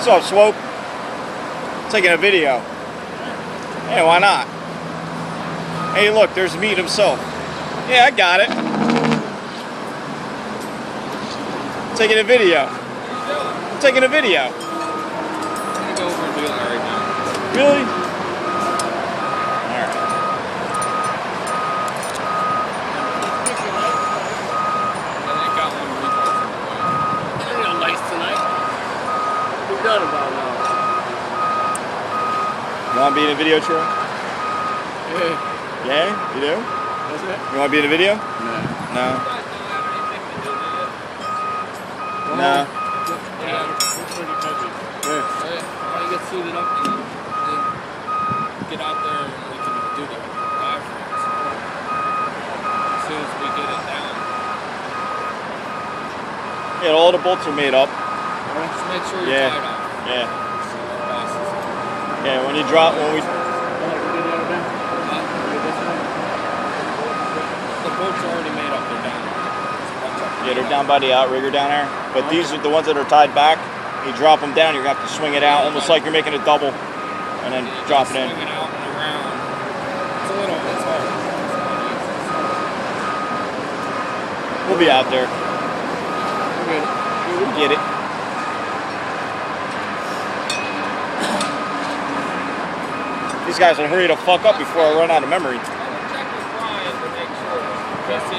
What's up, Swope? Taking a video. Hey, why not? Hey, look, there's Meat himself. Yeah, I got it. Taking a video. I'm taking a video. I'm gonna go over and do that right now. Really? Alright. I got one retard from the way. You're real nice tonight. We're done about now. You want to be in a video, Troy? Yeah. Yeah? You do? What's that? You want to be in a video? No. No. No. Yeah, we're pretty busy. Yeah. I get suited up and then get out there and we can do the diaphragms. As soon as we get it down. Yeah, all the bolts are made up. Just make sure you're Yeah. tied off. Yeah. So our bosses. Yeah, when you drop, when we... The bolts are already made up, they're down. Yeah, they're down by the outrigger down there. But these are the ones that are tied back. You drop them down, you're going to have to swing it out, almost like you're making a double, and then drop it in. Swing it out and around. It's hard. We'll be out there. We'll get it. These guys will hurry the fuck up before I run out of memory. I'll check with Brian to make sure. Just